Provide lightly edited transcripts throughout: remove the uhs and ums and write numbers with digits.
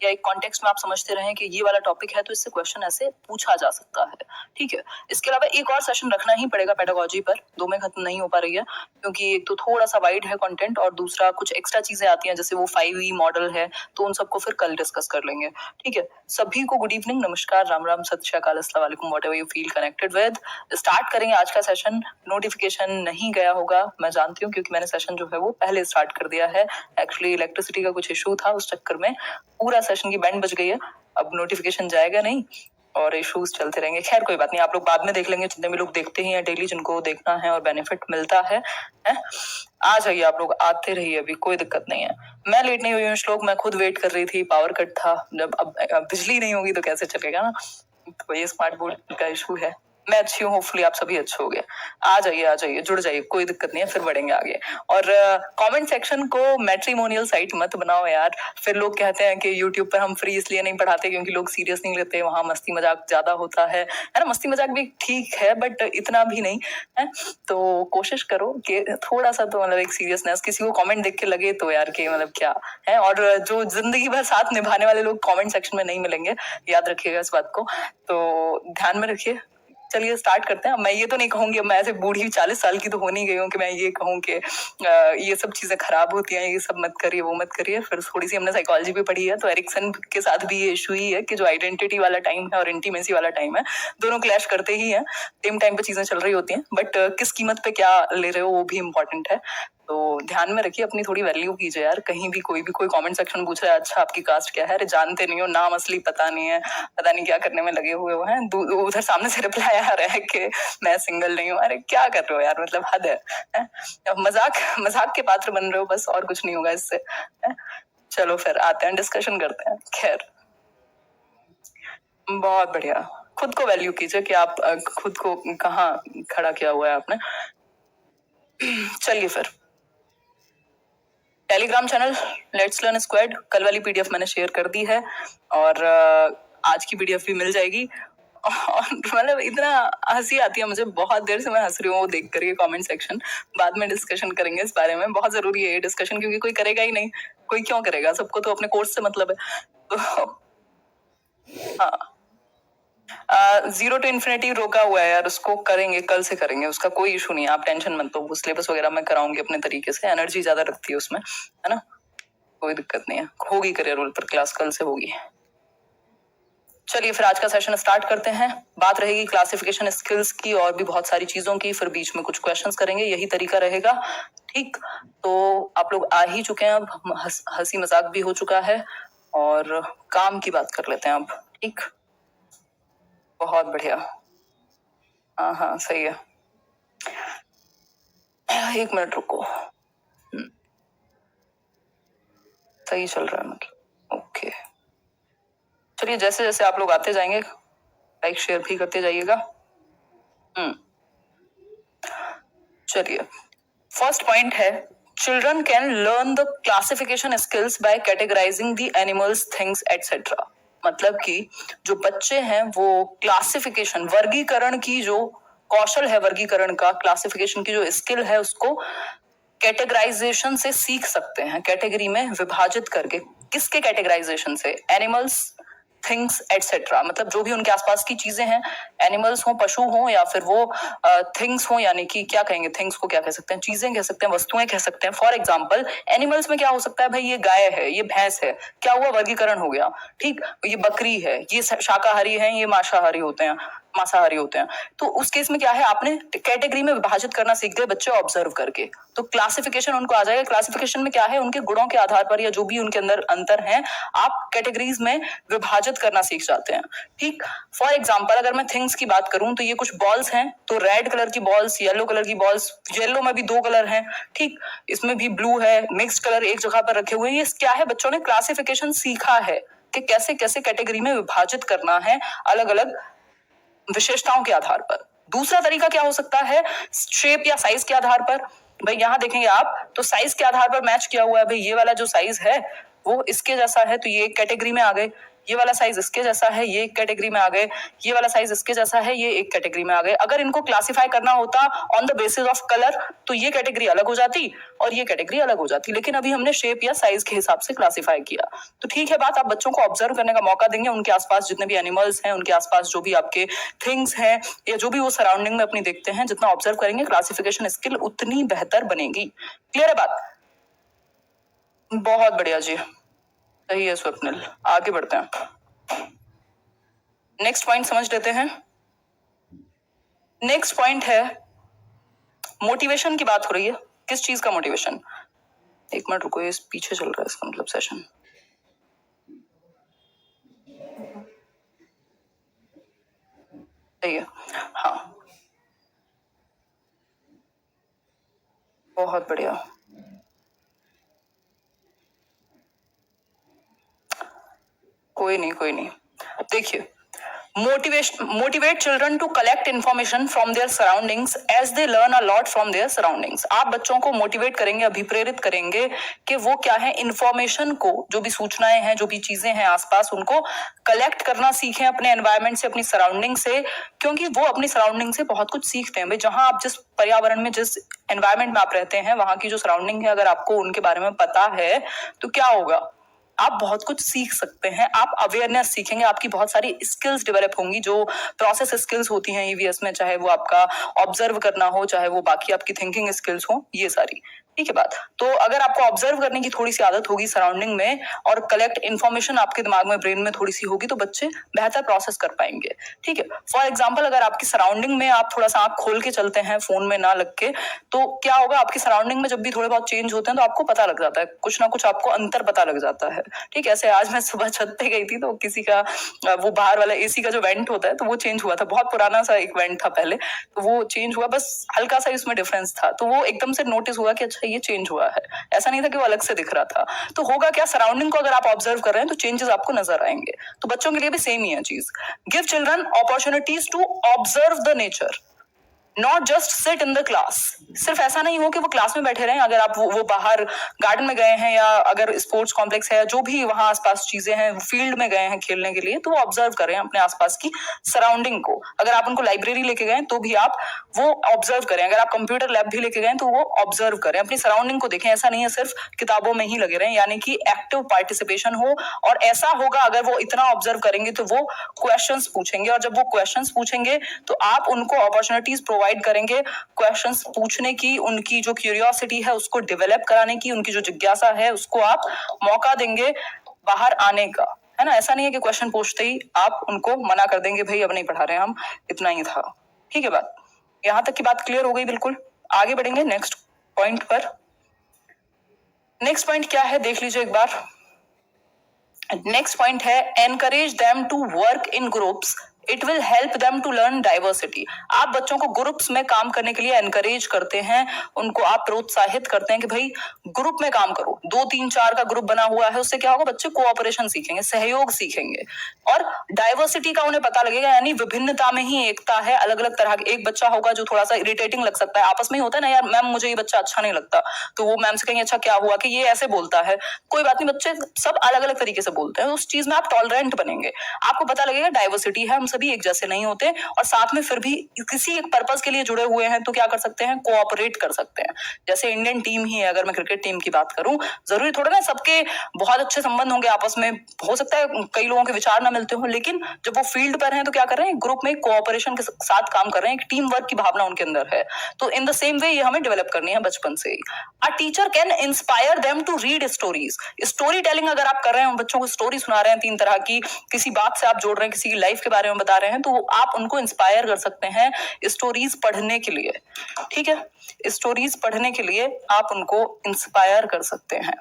या एक कॉन्टेक्स्ट में आप समझते रहें कि ये वाला टॉपिक है तो इससे क्वेश्चन ऐसे पूछा जा सकता है, ठीक है। इसके अलावा एक और सेशन रखना ही पड़ेगा पेडागोजी पर, 2 में खत्म नहीं हो पा रही है क्योंकि एक तो थोड़ा सा वाइड है कंटेंट और दूसरा कुछ एक्स्ट्रा चीजें आती हैं जैसे वो 5E मॉडल है, तो उन सबको फिर कल डिस्कस कर लेंगे, ठीक है। सभी को गुड इवनिंग, नमस्कार, राम राम, सत श्री अकाल, अस्सलाम वालेकुम, whatever you feel connected with. Start करेंगे आज का सेशन। नोटिफिकेशन नहीं गया होगा मैं जानती हूँ क्योंकि मैंने सेशन जो है वो पहले स्टार्ट कर दिया है। एक्चुअली इलेक्ट्रिसिटी का कुछ इशू था, उस चक्कर में पूरा सेशन की बैंड बज गई है। अब नोटिफिकेशन जाएगा नहीं और इश्यूज चलते रहेंगे। खैर कोई बात नहीं, आप लोग बाद में देख लेंगे, जितने भी लोग देखते ही हैं डेली, जिनको देखना है और बेनिफिट मिलता है। आ जाइए आप लोग, आते रहिए, अभी कोई दिक्कत नहीं है। मैं लेट नहीं हुई हूँ श्लोक, मैं खुद वेट कर रही थी, पावर कट था जब, अब बिजली नहीं होगी तो कैसे चलेगा ना, तो ये स्मार्ट बोर्ड का इशू है। मैं अच्छी हूँ, होपफुली आप सभी अच्छे होंगे। आ जाइए, जुड़ जाइए, कोई दिक्कत नहीं है, फिर बढ़ेंगे आगे। और कमेंट सेक्शन को मैट्रिमोनियल साइट मत बनाओ यार, फिर लोग कहते हैं कि यूट्यूब पर हम फ्री इसलिए नहीं पढ़ाते क्योंकि लोग सीरियस नहीं लेते, वहां मस्ती मजाक ज्यादा होता है ना। मस्ती मजाक भी ठीक है बट इतना भी नहीं है, तो कोशिश करो कि थोड़ा सा तो मतलब एक सीरियसनेस, किसी को कमेंट देख के लगे तो यार कि मतलब क्या है। और जो जिंदगी भर साथ निभाने वाले लोग कमेंट सेक्शन में नहीं मिलेंगे, याद रखिएगा इस बात को, तो ध्यान में रखिए। चलिए स्टार्ट करते हैं। मैं ये तो नहीं कहूंगी, मैं ऐसे बूढ़ी 40 साल की तो हो नहीं गई हूँ कि मैं ये कहूँ कि ये सब चीजें खराब होती हैं, ये सब मत करिए, वो मत करिए। फिर थोड़ी सी हमने साइकोलॉजी भी पढ़ी है, तो एरिक्सन के साथ भी ये इशू ही है कि जो आइडेंटिटी वाला टाइम है और इंटीमेसी वाला टाइम है, दोनों क्लैश करते ही हैं। सेम टाइम पे चीजें चल रही होती हैं, बट किस कीमत पे क्या ले रहे हो वो भी इम्पोर्टेंट है। तो ध्यान में रखिए, अपनी थोड़ी वैल्यू कीजिए यार। कहीं भी कोई कमेंट सेक्शन पूछ रहा है अच्छा आपकी कास्ट क्या है, अरे जानते नहीं हो, नाम असली पता नहीं है, पता नहीं क्या करने में लगे हुए हो हैं। उधर सामने से रिप्लाई आ रहा है कि मैं सिंगल नहीं हूँ। अरे क्या कर रहे हो यार, मतलब हद है? मजाक के पात्र बन रहे हो बस, और कुछ नहीं होगा इससे। चलो फिर आते हैं, डिस्कशन करते हैं। खैर बहुत बढ़िया, खुद को वैल्यू कीजिए कि आप खुद को कहाँ खड़ा किया हुआ है आपने। चलिए फिर Telegram channel let's learn squad, कल वाली पीडीएफ मैंने शेयर कर दी है और आज की पीडीएफ भी मिल जाएगी। और मतलब इतना हंसी आती है मुझे, बहुत देर से मैं हंस रही हूँ वो देख कर, ये कमेंट सेक्शन। बाद में डिस्कशन करेंगे इस बारे में, बहुत जरूरी है ये डिस्कशन, क्योंकि कोई करेगा ही नहीं, कोई क्यों करेगा, सबको तो अपने कोर्स से मतलब है। तो हाँ, 0 to इन्फिनिटी रोका हुआ है यार, उसको करेंगे, कल से करेंगे, उसका कोई इशू नहीं है, आप टेंशन मत लो। सिलेबस वगैरह मैं कराऊंगी अपने तरीके से, एनर्जी ज्यादा रखती है उसमें, है ना, कोई दिक्कत नहीं है, होगी करियर रोल पर क्लास, कल से होगी। चलिए फिर आज का सेशन स्टार्ट करते हैं। बात रहेगी क्लासिफिकेशन स्किल्स की और भी बहुत सारी चीजों की, फिर बीच में कुछ क्वेश्चंस करेंगे, यही तरीका रहेगा, ठीक। तो आप लोग आ ही चुके हैं, अब हंसी मजाक भी हो चुका है और काम की बात कर लेते हैं अब, ठीक। बहुत बढ़िया, हाँ सही है। 1 मिनट रुको, सही चल रहा है मतलब, ओके। चलिए जैसे जैसे आप लोग आते जाएंगे लाइक शेयर भी करते जाइएगा। चलिए फर्स्ट पॉइंट है, children can learn the classification skills by categorising the animals, things etcetera. मतलब कि जो बच्चे हैं वो क्लासिफिकेशन, वर्गीकरण की जो कौशल है, वर्गीकरण का, क्लासिफिकेशन की जो स्किल है, उसको कैटेगराइजेशन से सीख सकते हैं, कैटेगरी में विभाजित करके। किसके कैटेगराइजेशन से? एनिमल्स, थिंग्स एटसेट्रा, मतलब जो भी उनके आसपास की चीजें हैं, एनिमल्स हो, पशु हो, या फिर वो थिंग्स हो, यानी कि क्या कहेंगे, थिंग्स को क्या कह सकते हैं, चीजें कह सकते हैं, वस्तुएं कह सकते हैं। फॉर एग्जाम्पल एनिमल्स में क्या हो सकता है, भाई ये गाय है, ये भैंस है, क्या हुआ, वर्गीकरण हो गया, ठीक। ये बकरी है, ये शाकाहारी है, ये मांसाहारी होते हैं, मांसाहारी होते हैं। तो उस केस में क्या है, आपने कैटेगरी में विभाजित करना सीख गए बच्चे ऑब्जर्व करके, तो क्लासिफिकेशन उनको आ जाएगा। क्लासिफिकेशन में क्या है, उनके गुणों के आधार पर या जो भी उनके अंदर अंतर है, आप कैटेगरीज में विभाजित करना सीख जाते हैं, ठीक। फॉर एग्जाम्पल अगर मैं थिंग्स की बात करूं तो ये कुछ बॉल्स हैं, तो रेड कलर की बॉल्स, येलो कलर की बॉल्स, येलो में भी 2 कलर हैं, ठीक, इसमें भी ब्लू है, मिक्स्ड कलर एक जगह पर रखे हुए हैं। ये क्या है, बच्चों ने क्लासिफिकेशन सीखा है कि कैसे कैसे कैटेगरी में विभाजित करना है अलग अलग विशेषताओं के आधार पर। दूसरा तरीका क्या हो सकता है, शेप या साइज के आधार पर। भाई यहां देखेंगे आप तो साइज के आधार पर मैच किया हुआ है, भाई ये वाला जो साइज है वो इसके जैसा है, तो ये एक कैटेगरी में आ गए। ये वाला साइज इसके जैसा है, ये एक कैटेगरी में आ गए, ये वाला साइज इसके जैसा है, ये एक कैटेगरी में आ गए। अगर इनको क्लासिफाई करना होता on the basis of colour तो ये कैटेगरी अलग हो जाती और ये कैटेगरी अलग हो जाती, लेकिन अभी हमने शेप या साइज के हिसाब से क्लासिफाई किया। तो ठीक है बात, आप बच्चों को ऑब्जर्व करने का मौका देंगे, उनके आसपास जितने भी एनिमल्स हैं, उनके आसपास जो भी आपके थिंग्स हैं या जो भी वो सराउंडिंग में अपनी देखते हैं, जितना ऑब्जर्व करेंगे क्लासिफिकेशन स्किल उतनी बेहतर बनेगी। क्लियर है बात? बहुत बढ़िया जी, सही है स्वप्निल। आगे बढ़ते हैं, नेक्स्ट पॉइंट समझ लेते हैं। नेक्स्ट पॉइंट है मोटिवेशन की बात हो रही है। किस चीज का मोटिवेशन? एक मिनट रुको, ये पीछे चल रहा है इसका मतलब सेशन। सही है, हाँ बहुत बढ़िया। कोई नहीं, देखिए motivate children to collect information from their surroundings as they learn a lot from their surroundings। आप बच्चों को मोटिवेट करेंगे, अभिप्रेरित करेंगे कि वो क्या है, इंफॉर्मेशन को, जो भी सूचनाएं हैं, जो भी चीजें हैं आसपास, उनको कलेक्ट करना सीखें अपने एनवायरनमेंट से, अपनी सराउंडिंग से, क्योंकि वो अपनी सराउंडिंग से बहुत कुछ सीखते हैं। भाई जहां आप जिस पर्यावरण में, जिस एनवायरनमेंट में आप रहते हैं, वहां की जो सराउंडिंग है, अगर आपको उनके बारे में पता है तो क्या होगा, आप बहुत कुछ सीख सकते हैं, आप अवेयरनेस सीखेंगे, आपकी बहुत सारी स्किल्स डेवलप होंगी, जो प्रोसेस स्किल्स होती हैं ईवीएस में, चाहे वो आपका ऑब्जर्व करना हो, चाहे वो बाकी आपकी थिंकिंग स्किल्स हो, ये सारी। ठीक है बात। तो अगर आपको ऑब्जर्व करने की थोड़ी सी आदत होगी सराउंडिंग में, और कलेक्ट इन्फॉर्मेशन आपके दिमाग में, ब्रेन में थोड़ी सी होगी, तो बच्चे बेहतर प्रोसेस कर पाएंगे। ठीक है, फॉर एग्जाम्पल अगर आपकी सराउंडिंग में आप थोड़ा सा आंख खोल के चलते हैं, फोन में ना लग के, तो क्या होगा, आपकी सराउंडिंग में जब भी थोड़े बहुत चेंज होते हैं तो आपको पता लग जाता है, कुछ ना कुछ आपको अंतर पता लग जाता है। ठीक है, ऐसे आज मैं सुबह छत पे गई थी तो किसी का वो बाहर वाला एसी का जो वेंट होता है तो वो चेंज हुआ था, बहुत पुराना सा एक वेंट था पहले, तो वो चेंज हुआ, बस हल्का सा इसमें डिफरेंस था, तो वो एकदम से नोटिस हुआ कि अच्छा ये चेंज हुआ है, ऐसा नहीं था कि वो अलग से दिख रहा था। तो होगा क्या, सराउंडिंग को अगर आप ऑब्जर्व कर रहे हैं तो चेंजेस आपको नजर आएंगे। तो बच्चों के लिए भी सेम ही है चीज। Give children opportunities to observe the nature, not just sit in the class. सिर्फ ऐसा नहीं हो कि वो क्लास में बैठे रहें, अगर आप वो बाहर गार्डन में गए हैं, या अगर स्पोर्ट्स कॉम्प्लेक्स है, जो भी वहां आसपास चीजें हैं, फील्ड में गए हैं खेलने के लिए, तो वो ऑब्जर्व करें अपने आसपास की सराउंडिंग को। अगर आप उनको लाइब्रेरी लेके गए तो भी आप वो ऑब्जर्व करें, अगर आप कंप्यूटर लैब भी लेके गए तो वो ऑब्जर्व करें, अपनी सराउंडिंग को देखें। ऐसा नहीं है सिर्फ किताबों में ही लगे रहें, यानी कि एक्टिव पार्टिसिपेशन हो। और ऐसा होगा, अगर वो इतना ऑब्जर्व करेंगे तो वो क्वेश्चंस पूछेंगे, और जब वो क्वेश्चंस पूछेंगे तो आप उनको अपॉर्चुनिटीज प्रोवाइड करेंगे क्वेश्चंस पूछने की, उनकी जो क्यूरियोसिटी है उसको डेवलप कराने की, उनकी जो जिज्ञासा है उसको आप मौका देंगे बाहर आने का, है ना। ऐसा नहीं है कि क्वेश्चन पूछते ही आप उनको मना कर देंगे, भाई अब नहीं पढ़ा रहे हम, इतना ही था। ठीक है बात, यहां तक की बात क्लियर हो गई? बिल्कुल। आगे बढ़ेंगे नेक्स्ट पॉइंट पर। नेक्स्ट पॉइंट क्या है देख लीजिए एक बार। नेक्स्ट पॉइंट है encourage them to work in groups, it will help them to learn diversity. आप बच्चों को ग्रुप्स में काम करने के लिए एनकरेज करते हैं, उनको आप प्रोत्साहित करते हैं कि भाई ग्रुप में काम करो। 2, 3, 4 का ग्रुप बना हुआ है, उससे क्या होगा, बच्चे कोऑपरेशन सीखेंगे, सहयोग सीखेंगे, और डाइवर्सिटी का उन्हें पता लगेगा, यानी विभिन्नता में ही एकता है। अलग अलग तरह के, एक बच्चा होगा जो थोड़ा सा इरिटेटिंग लग सकता है, आपस में ही होता है ना, यार मैम मुझे ये बच्चा अच्छा नहीं लगता, तो वो मैम से कहेंगे अच्छा क्या हुआ कि ये ऐसे बोलता है, कोई बात नहीं, बच्चे सब अलग अलग तरीके से बोलते हैं, उस चीज में आप टॉलरेंट बनेंगे, आपको पता लगेगा डाइवर्सिटी है, हम सभी एक जैसे नहीं होते, और साथ में फिर भी किसी एक पर्पस के लिए जुड़े हुए हैं, तो क्या कर सकते हैं, कोऑपरेट कर सकते हैं। जैसे इंडियन टीम ही है, अगर मैं क्रिकेट टीम की बात करूं, जरूरी थोड़ा ना सबके बहुत अच्छे संबंध होंगे आपस में, हो सकता है कई लोगों के विचार ना मिलते हो, लेकिन जब वो फील्ड पर हैं तो क्या कर रहे हैं, ग्रुप में कोऑपरेशन के साथ काम कर रहे हैं, एक टीम वर्क की भावना उनके अंदर है। तो इन द सेम वे ये हमें डेवलप करनी है बचपन से ही। A teacher can inspire them to read stories. Story telling अगर आप कर रहे हैं, बच्चों को स्टोरी सुना रहे हैं 3 तरह की, किसी बात से आप जोड़ रहे हैं, किसी की लाइफ के बारे में बता रहे हैं, तो आप उनको इंस्पायर कर सकते हैं स्टोरीज पढ़ने के लिए। ठीक है, स्टोरीज पढ़ने के लिए आप उनको इंस्पायर कर सकते हैं।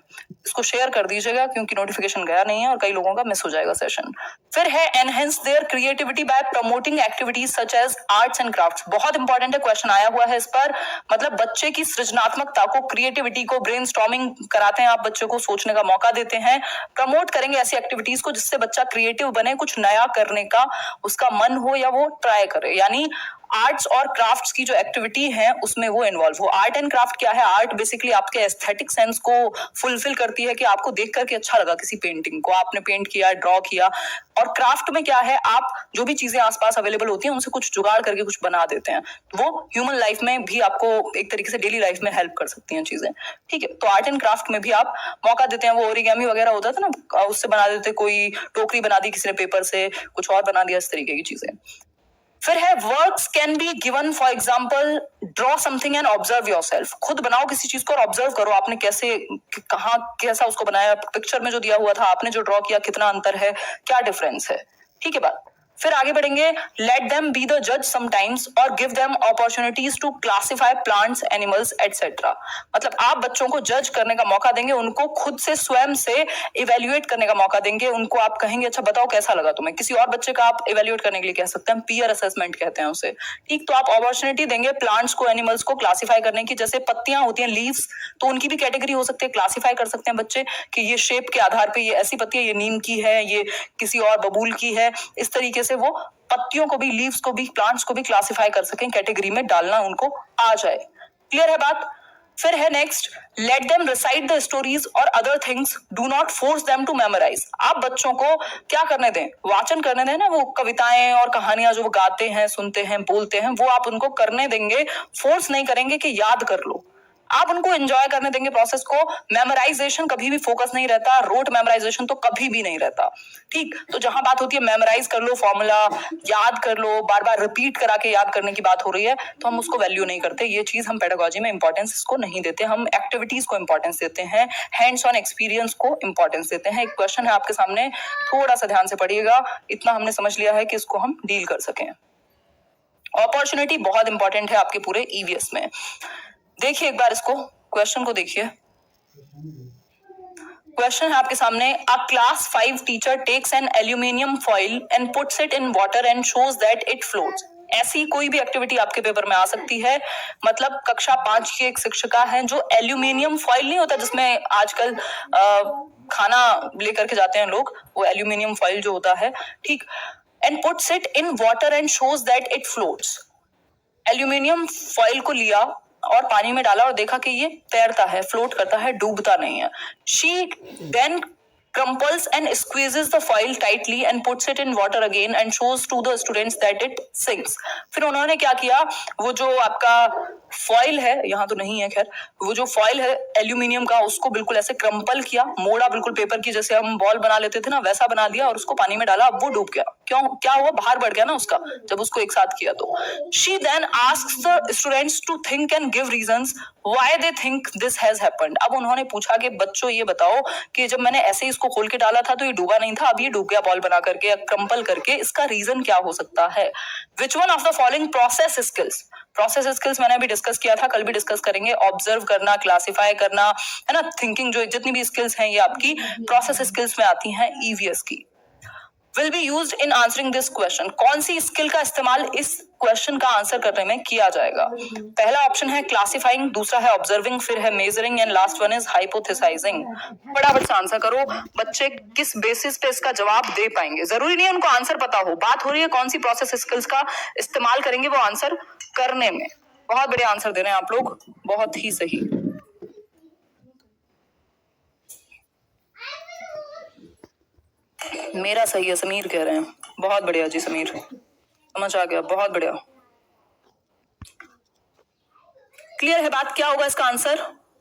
इसको शेयर कर दीजिएगा क्योंकि नोटिफिकेशन गया नहीं है और कई लोगों का मिस हो जाएगा सेशन। फिर है enhance their creativity by promoting activities such as arts and crafts. बहुत इंपॉर्टेंट है, क्वेश्चन आया हुआ है इस पर। मतलब बच्चे की सृजनात्मकता को, क्रिएटिविटी को, ब्रेनस्टॉर्मिंग कराते हैं आप, बच्चे को सोचने का मौका देते हैं, प्रमोट करेंगे ऐसी एक्टिविटीज को जिससे बच्चा क्रिएटिव बने, कुछ नया करने का उसका मन हो या वो ट्राई करे। यानी आर्ट्स और क्राफ्ट्स की जो एक्टिविटी है उसमें वो इन्वॉल्व हो। आर्ट एंड क्राफ्ट क्या है, आर्ट बेसिकली आपके एस्थेटिक सेंस को फुलफिल करती है कि आपको देख करके अच्छा लगा किसी पेंटिंग को, आपने पेंट किया, ड्रॉ किया, और क्राफ्ट में क्या है, आप जो भी चीजें आसपास अवेलेबल होती हैं उनसे कुछ जुगाड़ करके कुछ बना देते हैं, वो ह्यूमन लाइफ में भी आपको एक तरीके से डेली लाइफ में हेल्प कर सकती हैं चीजें। ठीक है, तो आर्ट एंड क्राफ्ट में भी आप मौका देते हैं। वो ओरिगेमी वगैरह होता था ना, उससे बना देते, कोई टोकरी बना दी किसी ने पेपर से, कुछ और बना दिया, इस तरीके की चीजें। फिर है works can be given, for example draw something and observe yourself. खुद बनाओ किसी चीज को और ऑब्जर्व करो आपने कैसे, कहाँ, कैसा उसको बनाया, पिक्चर में जो दिया हुआ था, आपने जो ड्रॉ किया, कितना अंतर है, क्या डिफरेंस है। ठीक है बात। फिर आगे बढ़ेंगे, लेट देम बी द जज समटाइम्स और give them opportunities to classify plants, animals etcetera. मतलब आप बच्चों को जज करने का मौका देंगे, उनको खुद से स्वयं से इवेल्युएट करने का मौका देंगे। उनको आप कहेंगे अच्छा बताओ कैसा लगा तुम्हें। किसी और बच्चे का आप इवेल्युएट करने के लिए कह सकते हैं, पीयर असेसमेंट कहते हैं उसे। ठीक, तो आप अपॉर्चुनिटी देंगे प्लांट्स को, एनिमल्स को क्लासिफाई करने की। जैसे पत्तियां होती हैं, लीव्स, तो उनकी भी कैटेगरी हो सकती है, क्लासिफाई कर सकते हैं बच्चे कि ये शेप के आधार पे ये ऐसी पत्ती है, ये नीम की है, ये किसी और बबूल की है। इस तरीके से वो पत्तियों को भी, लीव्स को भी, प्लांट्स को भी क्लासिफाई कर सकें, कैटेगरी में डालना उनको आ जाए। क्लियर है बात। फिर है next, let them recite the stories और other things, do not force them to memorise. आप बच्चों को क्या करने दें, वाचन करने दें ना, वो कविताएं और कहानियां जो वो गाते हैं, सुनते हैं, बोलते हैं, वो आप उनको करने देंगे, फोर्स नहीं करेंगे कि याद कर लो। आप उनको एंजॉय करने देंगे प्रोसेस को। मेमोराइजेशन कभी भी फोकस नहीं रहता, रोट मेमोराइजेशन तो कभी भी नहीं रहता। ठीक, तो जहां बात होती है मेमोराइज कर लो, फॉर्मूला याद कर लो, बार बार रिपीट करा के याद करने की बात हो रही है, तो हम उसको वैल्यू नहीं करते। ये चीज हम पेडागोजी में इंपॉर्टेंस इसको नहीं देते, हम एक्टिविटीज को इंपॉर्टेंस देते हैं, हैंड्स ऑन एक्सपीरियंस को इंपॉर्टेंस देते हैं। एक क्वेश्चन है आपके सामने, थोड़ा सा ध्यान से पढ़िएगा, इतना हमने समझ लिया है कि इसको हम डील कर सकें। अपॉर्चुनिटी बहुत इंपॉर्टेंट है आपके पूरे ईवीएस में। देखिए एक बार इसको, क्वेश्चन को देखिए। क्वेश्चन है आपके सामने, a class 5 teacher takes an aluminium foil and puts it in water and shows that it floats. ऐसी कोई भी एक्टिविटी आपके पेपर में आ सकती है। मतलब कक्षा 5 की एक शिक्षिका है जो एल्यूमिनियम फॉइल नहीं होता जिसमें आजकल खाना लेकर के जाते हैं लोग, वो एल्यूमिनियम फॉइल जो होता है, ठीक, and puts it in water and shows that it floats. Aluminium foil को लिया और पानी में डाला और देखा कि ये तैरता है, फ्लोट करता है, डूबता नहीं है। She then crumples and squeezes the foil tightly and puts it in water again and shows to the students that it sinks. फिर उन्होंने क्या किया, वो जो आपका फॉइल है, यहाँ तो नहीं है खैर, वो जो फॉइल है एल्यूमिनियम का, उसको बिल्कुल ऐसे क्रम्पल किया, मोड़ा बिल्कुल पेपर की जैसे हम बॉल बना लेते थे ना, वैसा बना दिया और उसको पानी में डाला, अब वो डूब गया। क्यों, क्या हुआ, बाहर बढ़ गया ना उसका, जब उसको एक साथ किया तो। She then asks the students to think and give reasons why they think this has happened. अब उन्होंने पूछा कि बच्चों ये बताओ कि जब मैंने ऐसे ही इसको खोल के डाला था तो ये डूबा नहीं था, अब ये डूब गया बॉल बना करके, क्रम्पल करके, इसका रीजन क्या हो सकता है। Which one of the following process skills? Process skills मैंने अभी डिस्कस किया था, कल भी डिस्कस करेंगे। ऑब्जर्व करना, क्लासिफाई करना, है ना, थिंकिंग, जो जितनी भी स्किल्स हैं ये आपकी प्रोसेस स्किल्स में आती हैं ईवीएस की। will be used in answering this question. कौन सी स्किल का इस्तेमाल इस क्वेश्चन का आंसर करने में किया जाएगा। पहला ऑप्शन है क्लासिफाइंग, दूसरा है ऑब्जर्विंग, फिर है measuring and last one is hypothesising. फटाफट से आंसर करो, बच्चे किस बेसिस पे इसका जवाब दे पाएंगे। जरूरी नहीं है उनको आंसर पता हो, बात हो रही है कौन सी प्रोसेस स्किल्स का इस्तेमाल करेंगे वो आंसर करने में। बहुत बड़े आंसर दे रहे हैं आप लोग, बहुत ही सही। मेरा सही है, समीर कह रहे हैं, बहुत बढ़िया जी समीर, समझ आ गया, बहुत बढ़िया। क्लियर है बात, क्या होगा इसका आंसर,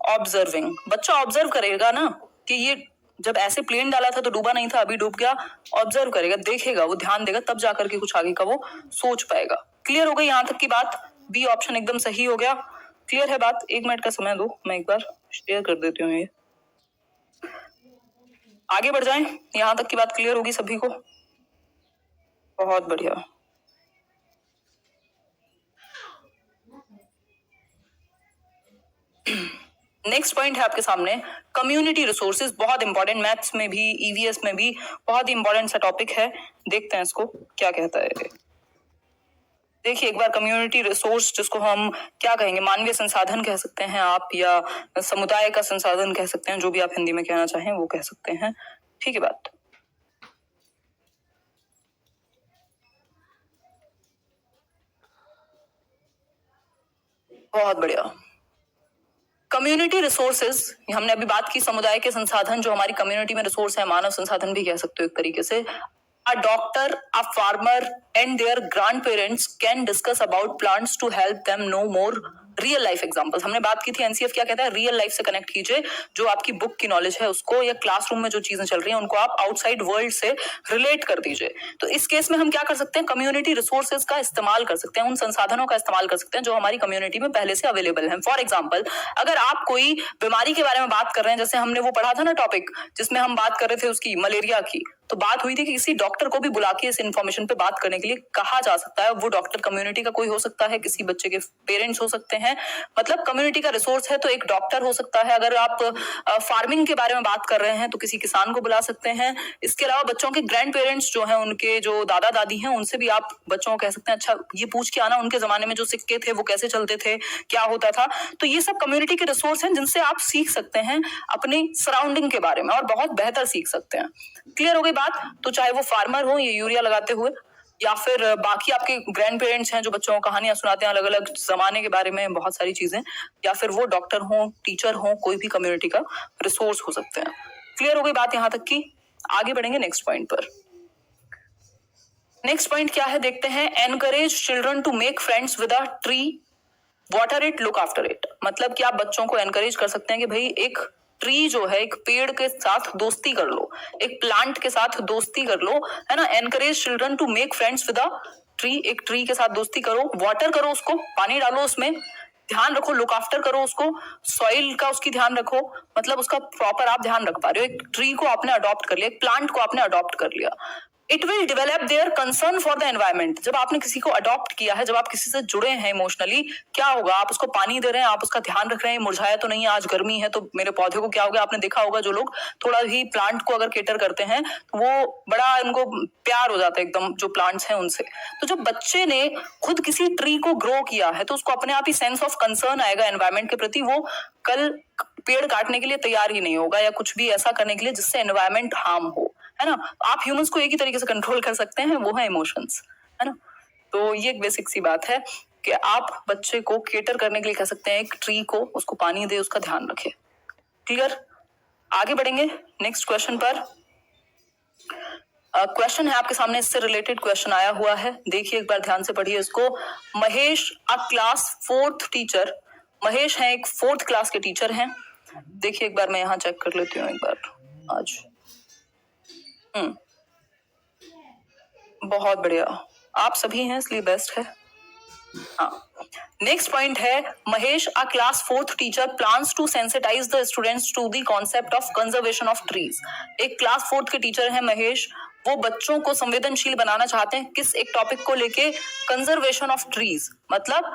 ऑब्जर्विंग। बच्चा ऑब्जर्व करेगा ना कि ये जब ऐसे प्लेन डाला था तो डूबा नहीं था, अभी डूब गया, ऑब्जर्व करेगा, देखेगा, वो ध्यान देगा, तब जाकर के कुछ आगे का वो सोच पाएगा। क्लियर हो गई यहाँ तक की बात, बी ऑप्शन एकदम सही हो गया। क्लियर है बात, 1 मिनट का समय दो, मैं एक बार शेयर कर देती हूँ, ये आगे बढ़ जाएं, यहां तक की बात क्लियर होगी सभी को। बहुत बढ़िया। नेक्स्ट पॉइंट है आपके सामने कम्युनिटी रिसोर्सेज, बहुत इंपॉर्टेंट, मैथ्स में भी ईवीएस में भी बहुत ही इंपॉर्टेंट सा टॉपिक है। देखते हैं इसको क्या कहता है। देखिए एक बार, कम्युनिटी रिसोर्स जिसको हम क्या कहेंगे, मानवीय संसाधन कह सकते हैं आप, या समुदाय का संसाधन कह सकते हैं, जो भी आप हिंदी में कहना चाहें वो कह सकते हैं। ठीक है बात। बहुत बढ़िया। कम्युनिटी रिसोर्सेज, हमने अभी बात की, समुदाय के संसाधन जो हमारी कम्युनिटी में रिसोर्स है, मानव संसाधन भी कह सकते हो एक तरीके से। A doctor, a farmer and their grandparents can discuss about plants to help them know more real life examples. हमने बात की थी एनसीएफ क्या कहता है, रियल लाइफ से कनेक्ट कीजिए जो आपकी बुक की नॉलेज है उसको, या क्लासरूम में जो चीजें चल रही हैं उनको आप आउटसाइड वर्ल्ड से रिलेट कर दीजिए. तो इस केस में हम क्या कर सकते हैं, कम्युनिटी रिसोर्सेज का इस्तेमाल कर सकते हैं, उन संसाधनों का इस्तेमाल कर सकते हैं जो हमारी कम्युनिटी में पहले से अवेलेबल है. फॉर एग्जाम्पल, अगर आप कोई बीमारी के बारे में बात कर रहे हैं, जैसे हमने वो पढ़ा था ना टॉपिक जिसमें हम बात कर रहे थे उसकी मलेरिया की, तो बात हुई थी कि किसी डॉक्टर को भी बुला के इस इन्फॉर्मेशन पे बात करने के लिए कहा जा सकता है. वो डॉक्टर कम्युनिटी का कोई हो सकता है, किसी बच्चे के पेरेंट्स हो सकते हैं, मतलब कम्युनिटी का रिसोर्स है तो एक डॉक्टर हो सकता है. अगर आप फार्मिंग के बारे में बात कर रहे हैं तो किसी किसान को बुला सकते हैं. इसके अलावा बच्चों के ग्रैंड पेरेंट्स जो हैं, उनके जो दादा दादी हैं, उनसे भी आप बच्चों को कह सकते हैं अच्छा ये पूछ के आना उनके जमाने में जो सिक्के थे वो कैसे चलते थे, क्या होता था. तो ये सब कम्युनिटी के रिसोर्स हैं जिनसे आप सीख सकते हैं अपनी सराउंडिंग के बारे में और बहुत बेहतर सीख सकते हैं. क्लियर हो गई बात. तो चाहे वो फार्मर हो ये यूरिया लगाते हुए, या फिर बाकी आपके ग्रैंड पेरेंट्स हैं जो बच्चों को कहानियां सुनाते हैं अलग अलग जमाने के बारे में बहुत सारी चीजें, या फिर वो डॉक्टर हो, टीचर हो, कोई भी कम्युनिटी का रिसोर्स हो सकते हैं. क्लियर हो गई बात यहां तक की. आगे बढ़ेंगे नेक्स्ट पॉइंट पर. नेक्स्ट पॉइंट क्या है देखते हैं. Encourage children to make friends with a tree, water it, look after it. मतलब कि आप बच्चों को एनकरेज कर सकते हैं कि भाई एक ट्री जो है, एक पेड़ के साथ दोस्ती कर लो, एक प्लांट के साथ दोस्ती कर लो, है ना. Encourage children to make friends with a tree, एक ट्री के साथ दोस्ती करो, वाटर करो उसको, पानी डालो उसमें, ध्यान रखो, लुक आफ्टर करो उसको, सॉइल का उसकी ध्यान रखो, मतलब उसका प्रॉपर आप ध्यान रख पा रहे हो. एक ट्री को आपने अडॉप्ट कर लिया, एक प्लांट को आपने अडॉप्ट कर लिया. It will develop their concern for the environment. जब आपने किसी को अडॉप्ट किया है, जब आप किसी से जुड़े हैं इमोशनली, क्या होगा, आप उसको पानी दे रहे हैं, आप उसका ध्यान रख रहे हैं, मुरझाया तो नहीं है, आज गर्मी है तो मेरे पौधे को क्या हो गया. आपने देखा होगा जो लोग थोड़ा ही प्लांट को अगर केटर करते हैं तो वो बड़ा उनको प्यार हो जाता है एकदम जो प्लांट्स हैं उनसे. तो जब बच्चे ने खुद किसी ट्री को ग्रो किया है तो उसको अपने आप ही सेंस ऑफ कंसर्न आएगा एनवायरमेंट के प्रति. वो कल पेड़ काटने के लिए तैयार ही नहीं होगा या कुछ भी ऐसा करने के लिए जिससे एनवायरमेंट हार्म हो, है ना. आप ह्यूमंस को एक ही तरीके से कंट्रोल कर सकते हैं, वो है इमोशंस, है ना. तो ये एक बेसिक सी बात है कि आप बच्चे को केटर करने के लिए कह सकते हैं एक ट्री को, उसको पानी दे, उसका ध्यान रखे. क्लियर. आगे बढ़ेंगे नेक्स्ट क्वेश्चन पर. क्वेश्चन है आपके सामने, इससे रिलेटेड क्वेश्चन आया हुआ है, देखिए एक बार ध्यान से पढ़िए इसको. Mahesh a class 4th teacher. Mahesh है एक 4th क्लास के टीचर हैं. देखिए एक बार मैं यहाँ चेक कर लेती हूँ एक बार आज. बहुत बढ़िया, आप सभी हैं इसलिए बेस्ट है. हाँ, नेक्स्ट पॉइंट है. Mahesh a class 4th teacher plans to sensitize the students to the concept of conservation of trees. एक क्लास 4th के टीचर हैं महेश, वो बच्चों को संवेदनशील बनाना चाहते हैं किस एक टॉपिक को लेके, कंजर्वेशन ऑफ ट्रीज, मतलब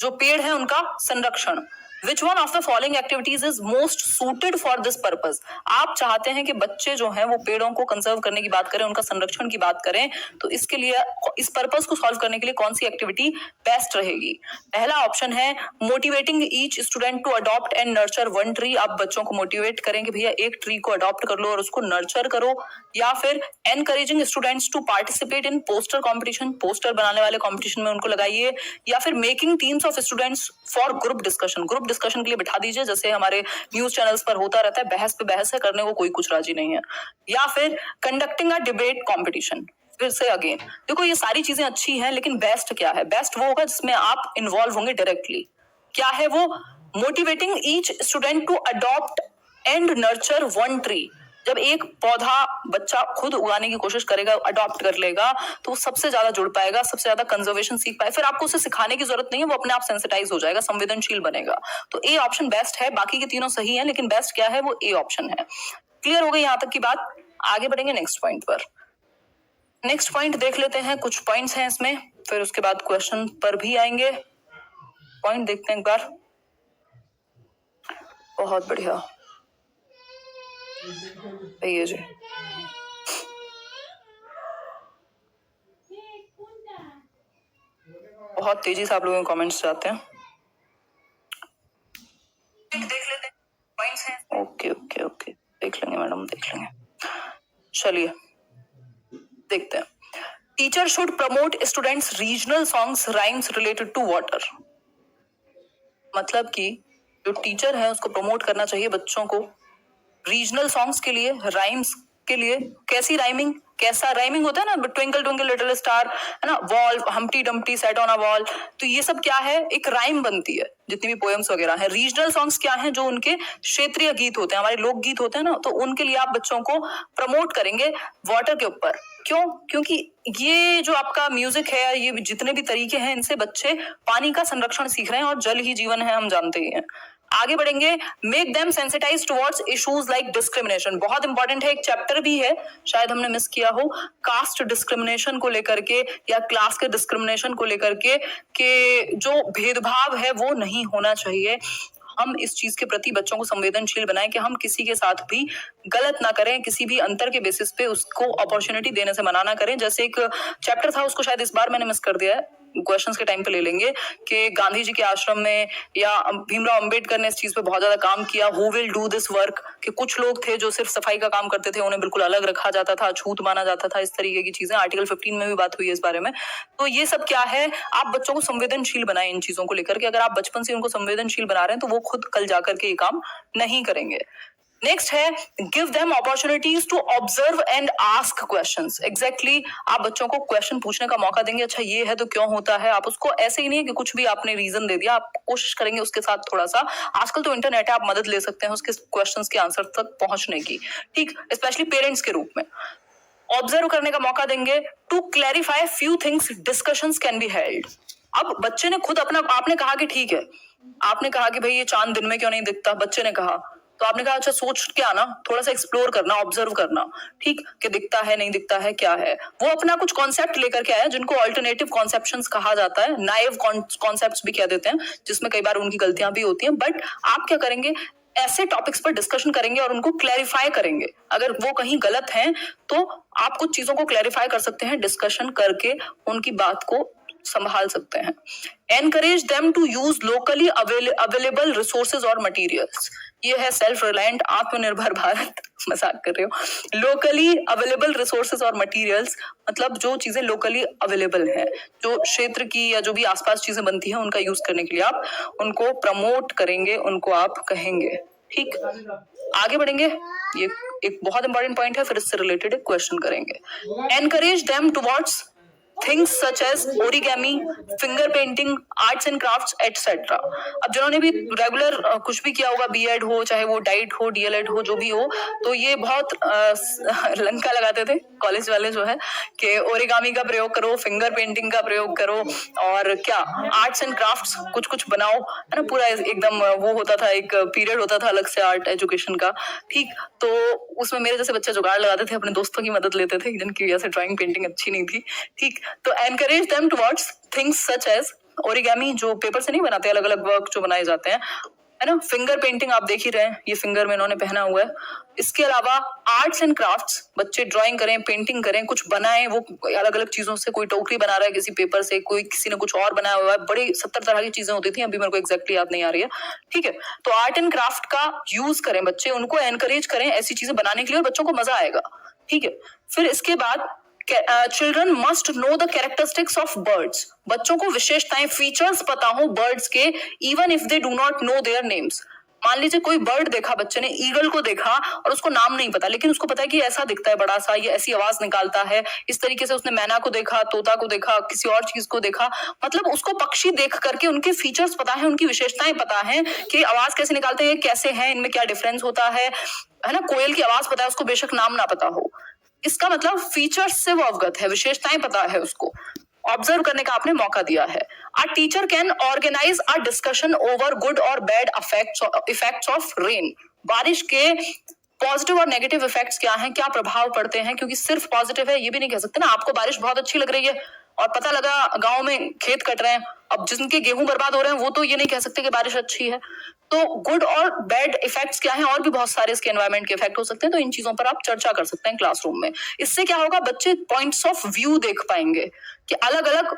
जो पेड़ है उनका संरक्षण. Which one of the following activities is most suited for this purpose? आप चाहते हैं कि बच्चे जो हैं वो पेड़ों को कंजर्व करने की बात करें, उनका संरक्षण की बात करें, तो इसके लिए इस पर्पस को सॉल्व करने के लिए कौन सी एक्टिविटी बेस्ट रहेगी. पहला ऑप्शन है motivating each student to adopt and nurture one tree. आप बच्चों को मोटिवेट करें कि भैया एक ट्री को अडॉप्ट कर लो और उसको नर्चर करो. या फिर encouraging students to participate in poster competition, poster बनाने वाले कॉम्पिटिशन में उनको लगाइए. या फिर making teams of students for group discussion, group discussion के लिए बिठा दीजिए, जैसे हमारे न्यूज चैनल्स पर होता रहता है, बहस पे बहस है, करने को कोई कुछ राजी नहीं है. या फिर कंडक्टिंग अ डिबेट कंपटीशन. फिर से अगेन देखो ये सारी चीजें अच्छी हैं, लेकिन बेस्ट क्या है, बेस्ट वो होगा जिसमें आप इन्वॉल्व होंगे डायरेक्टली. क्या है वो, motivating each student to adopt and nurture one tree. जब एक पौधा बच्चा खुद उगाने की कोशिश करेगा, अडॉप्ट कर लेगा, तो वो सबसे ज्यादा जुड़ पाएगा, सबसे ज्यादा कंजर्वेशन सीख पाए. फिर आपको उसे सिखाने की जरूरत नहीं है, वो अपने आप सेंसिटाइज हो जाएगा, संवेदनशील बनेगा. तो ए ऑप्शन बेस्ट है. बाकी के तीनों सही है, लेकिन बेस्ट क्या है, वो ए ऑप्शन है. क्लियर हो गई यहां तक की बात. आगे बढ़ेंगे नेक्स्ट पॉइंट पर. नेक्स्ट पॉइंट देख लेते हैं, कुछ पॉइंट्स हैं इसमें, फिर उसके बाद क्वेश्चन पर भी आएंगे. पॉइंट देखते हैं एक बार. बहुत बढ़िया, ये जी बहुत तेजी से आप लोगों के कमेंट्स जाते हैं. देख लेते हैं पॉइंट्स हैं. ओके ओके ओके, देख लेंगे मैडम, देख लेंगे. चलिए देखते हैं. Teacher should promote students regional songs rhymes related to water. मतलब कि जो टीचर है उसको प्रमोट करना चाहिए बच्चों को रीजनल सॉन्ग्स के लिए, राइम्स के लिए। कैसी राइमिंग, कैसा राइमिंग होता है ना, ट्विंकल ट्विंकल लिटिल स्टार, है ना, wall, Humpty Dumpty set on a wall, तो ये सब क्या है, एक राइम बनती है जितनी भी पोएम्स वगैरह है। रीजनल सॉन्ग्स क्या हैं, जो उनके क्षेत्रीय गीत होते हैं, हमारे लोक गीत होते हैं ना, तो उनके लिए आप बच्चों को प्रमोट करेंगे वाटर के ऊपर। क्यों? क्योंकि ये जो आपका म्यूजिक है, ये जितने भी तरीके हैं, इनसे बच्चे पानी का संरक्षण सीख रहे हैं, और जल ही जीवन है, हम जानते ही हैं। आगे बढ़ेंगे, make them sensitize towards issues like discrimination. बहुत इंपॉर्टेंट है, एक चैप्टर भी है, शायद हमने मिस किया हो, कास्ट डिस्क्रिमिनेशन को लेकर के या क्लास के डिस्क्रिमिनेशन को लेकर के जो भेदभाव है वो नहीं होना चाहिए। हम इस चीज के प्रति बच्चों को संवेदनशील बनाएं कि हम किसी के साथ भी गलत ना करें, किसी भी अंतर के बेसिस पे उसको अपॉर्चुनिटी देने से मना ना करें। जैसे एक चैप्टर था, उसको शायद इस बार मैंने मिस कर दिया है, क्वेश्चंस के टाइम पे ले लेंगे, कि गांधी जी के आश्रम में या भीमराव अंबेडकर ने इस चीज पे बहुत ज्यादा काम किया, who will do this work, कि कुछ लोग थे जो सिर्फ सफाई का काम करते थे, उन्हें बिल्कुल अलग रखा जाता था, अछूत माना जाता था, इस तरीके की चीजें। आर्टिकल 15 में भी बात हुई है इस बारे में। तो ये सब क्या है, आप बच्चों को संवेदनशील बनाएं इन चीजों को लेकर के। अगर आप बचपन से उनको संवेदनशील बना रहे हैं तो वो खुद कल जाकर के ये काम नहीं करेंगे। नेक्स्ट है, give them opportunities to observe and ask questions. Exactly, आप बच्चों को क्वेश्चन पूछने का मौका देंगे, अच्छा ये है तो क्यों होता है। आप उसको ऐसे ही नहीं कि कुछ भी आपने रीजन दे दिया, आप कोशिश करेंगे उसके साथ थोड़ा सा, आजकल तो इंटरनेट है, आप मदद ले सकते हैं उसके क्वेश्चंस के आंसर तक पहुंचने की, ठीक, स्पेशली पेरेंट्स के रूप में। ऑब्जर्व करने का मौका देंगे, to clarify few things, discussions can be held. अब बच्चे ने खुद अपना, आपने कहा कि ठीक है, आपने कहा कि भाई ये चांद दिन में क्यों नहीं दिखता, बच्चे ने कहा, तो आपने कहा अच्छा सोच के आना, थोड़ा सा एक्सप्लोर करना, ऑब्जर्व करना, ठीक, कि दिखता है नहीं दिखता है क्या है। वो अपना कुछ कॉन्सेप्ट लेकर के आया, जिनको अल्टरनेटिव कॉन्सेप्शंस कहा जाता है, नाइव कॉन्सेप्ट्स भी कह देते हैं, जिसमें कई बार उनकी गलतियां भी होती हैं। बट आप क्या करेंगे, ऐसे टॉपिक्स पर डिस्कशन करेंगे और उनको क्लैरिफाई करेंगे। अगर वो कहीं गलत हैं तो आप कुछ चीजों को क्लैरिफाई कर सकते हैं, डिस्कशन करके उनकी बात को संभाल सकते हैं। Encourage them to use locally available resources और मटेरियल्स। ये है सेल्फ रिलायंट आत्मनिर्भर भारत, मजाक कर रही हूँ। लोकली अवेलेबल रिसोर्सेज और मटेरियल्स मतलब जो चीजें लोकली अवेलेबल है, जो क्षेत्र की या जो भी आसपास चीजें बनती हैं, उनका यूज करने के लिए आप उनको प्रमोट करेंगे, उनको आप कहेंगे, ठीक। आगे बढ़ेंगे, ये एक बहुत इंपॉर्टेंट पॉइंट है, फिर इससे रिलेटेड एक क्वेश्चन करेंगे। Encourage them towards things such as origami, finger painting, arts and crafts etcetera. अब जिन्होंने भी रेगुलर कुछ भी किया होगा, बीएड हो चाहे वो डाइट हो, डीएलएड हो, जो भी हो, तो ये बहुत लंका लगाते थे कॉलेज वाले जो है, कि ओरिगामी का प्रयोग करो, फिंगर पेंटिंग का प्रयोग करो, और क्या आर्ट्स एंड क्राफ्ट्स कुछ कुछ बनाओ, है ना। पूरा एकदम वो होता था, एक पीरियड होता था अलग से आर्ट एजुकेशन का, ठीक। तो उसमें मेरे जैसे बच्चे जुगाड़ लगाते थे, अपने दोस्तों की मदद लेते थे जिनकी ऐसे ड्राइंग पेंटिंग अच्छी नहीं थी, ठीक। तो encourage them towards things such as origami, जो पेपर से नहीं बनाते, अलग अलग वर्क जो बनाए जाते हैं, है ना। फिंगर पेंटिंग आप देख ही रहे हैं, ये फिंगर में इन्होंने पहना हुआ है। इसके अलावा आर्ट्स एंड क्राफ्ट्स, बच्चे ड्राइंग करें, पेंटिंग करें, कुछ बनाएं, वो अलग अलग चीजों से, कोई टोकरी बना रहा है किसी पेपर से, कोई किसी ने कुछ और बनाया हुआ है, बड़ी 70 तरह की चीजें होती थी, अभी मेरे को एग्जैक्टली याद नहीं आ रही है, ठीक है। तो आर्ट एंड क्राफ्ट का यूज करें बच्चे, उनको एनकरेज करें ऐसी चीजें बनाने के लिए, और बच्चों को मजा आएगा, ठीक है। फिर इसके बाद children must know the characteristics of birds. बच्चों को विशेषताएं, फीचर्स पता हो बर्ड्स के, even if they do not know their names. मान लीजिए कोई बर्ड देखा, बच्चे ने ईगल को देखा और उसको नाम नहीं पता, लेकिन उसको पता है कि ऐसा दिखता है बड़ा सा, ये ऐसी आवाज निकालता है, इस तरीके से उसने मैना को देखा, तोता को देखा, किसी और चीज को देखा, मतलब उसको पक्षी देख करके उनके फीचर्स पता है, उनकी विशेषताएं पता है, कि आवाज कैसे निकालते हैं, कैसे हैं, इनमें क्या डिफरेंस होता है ना। कोयल की आवाज पता है उसको, बेशक नाम ना पता हो, इसका मतलब फीचर्स से वो अवगत है, विशेषताएं पता है उसको। ऑब्जर्व करने का आपने मौका दिया है। A teacher can organise a discussion over good और बैड इफेक्ट्स ऑफ रेन। बारिश के पॉजिटिव और नेगेटिव इफेक्ट्स क्या हैं, क्या प्रभाव पड़ते हैं, क्योंकि सिर्फ पॉजिटिव है ये भी नहीं कह सकते ना। आपको बारिश बहुत अच्छी लग रही है और पता लगा गांव में खेत कट रहे हैं, अब जिनके गेहूं बर्बाद हो रहे हैं वो तो ये नहीं कह सकते कि बारिश अच्छी है। तो गुड और बैड इफेक्ट्स क्या हैं, और भी बहुत सारे इसके एनवायरनमेंट के इफेक्ट हो सकते हैं, तो इन चीजों पर आप चर्चा कर सकते हैं क्लासरूम में। इससे क्या होगा, बच्चे पॉइंट्स ऑफ व्यू देख पाएंगे, कि अलग अलग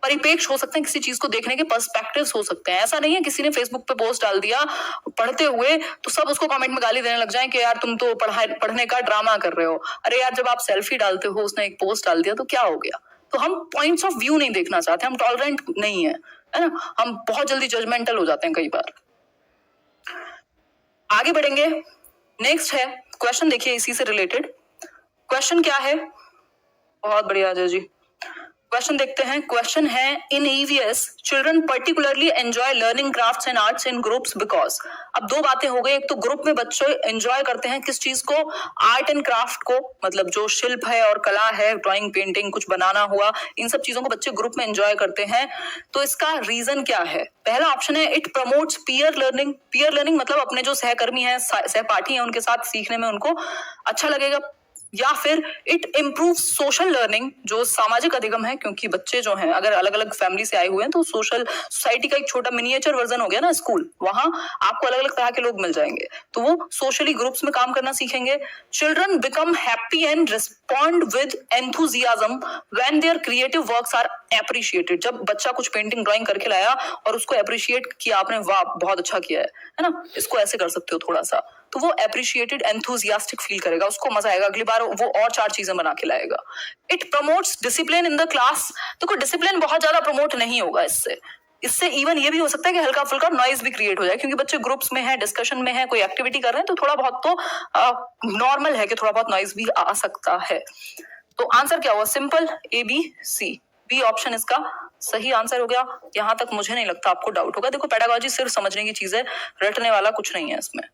परिपेक्ष हो सकते हैं, किसी चीज को देखने के पर्सपेक्टिव्स हो सकते हैं। ऐसा नहीं है किसी ने फेसबुक पे पोस्ट डाल दिया पढ़ते हुए तो सब उसको कमेंट में गाली देने लग जाएं कि यार तुम तो पढ़ने का ड्रामा कर रहे हो। अरे यार, जब आप सेल्फी डालते हो, उसने एक पोस्ट डाल दिया तो क्या हो गया। तो हम पॉइंट्स ऑफ व्यू नहीं देखना चाहते, हम टॉलरेंट नहीं है ना, हम बहुत जल्दी जजमेंटल हो जाते हैं कई बार। आगे बढ़ेंगे, नेक्स्ट है क्वेश्चन, देखिए इसी से रिलेटेड। क्वेश्चन क्या है? बहुत बढ़िया अजय जी। क्वेश्चन देखते हैं। क्वेश्चन है, in EVS children particularly enjoy learning crafts and arts in groups because. अब दो बातें हो गई। एक तो ग्रुप में बच्चे एंजॉय करते हैं किस चीज को? आर्ट एंड क्राफ्ट को, मतलब जो शिल्प है और कला है, ड्राइंग पेंटिंग कुछ बनाना हुआ, इन सब चीजों को बच्चे ग्रुप में एंजॉय करते हैं। तो इसका रीजन क्या है? पहला ऑप्शन है, it promotes peer learning. Peer learning मतलब अपने जो सहकर्मी हैं, सहपाठी हैं, उनके साथ सीखने में उनको अच्छा लगेगा। या फिर इट इम्प्रूव सोशल लर्निंग, जो सामाजिक अधिगम है, क्योंकि बच्चे जो हैं अगर अलग अलग फैमिली से आए हुए हैं तो सोशल सोसाइटी का एक छोटा मिनिएचर वर्जन हो गया ना स्कूल, वहां आपको अलग अलग तरह के लोग मिल जाएंगे, तो वो सोशली ग्रुप्स में काम करना सीखेंगे। Children become happy and respond with enthusiasm when their creative works are appreciated. जब बच्चा कुछ पेंटिंग ड्राइंग करके लाया और उसको एप्रिशिएट किया आपने, वाह बहुत अच्छा किया है ना, इसको ऐसे कर सकते हो थोड़ा सा, तो वो एप्रिशिएटेड एंथुजियास्टिक फील करेगा, उसको मजा आएगा, अगली बार वो और 4 चीजें बना के लाएगा। It promotes discipline in the class. देखो डिसिप्लिन बहुत ज्यादा प्रमोट नहीं होगा इससे, इससे इवन ये भी हो सकता है कि हल्का फुल्का नॉइज भी क्रिएट हो जाए, क्योंकि बच्चे ग्रुप्स में है, डिस्कशन में है, कोई एक्टिविटी कर रहे हैं, तो थोड़ा बहुत तो नॉर्मल है कि थोड़ा बहुत नॉइज भी आ सकता है। तो आंसर क्या हुआ? Simple, A B C, B option इसका सही आंसर हो गया। यहां तक मुझे नहीं लगता आपको डाउट होगा। देखो पेडागोजी सिर्फ समझने की चीज है, रटने वाला कुछ नहीं है इसमें।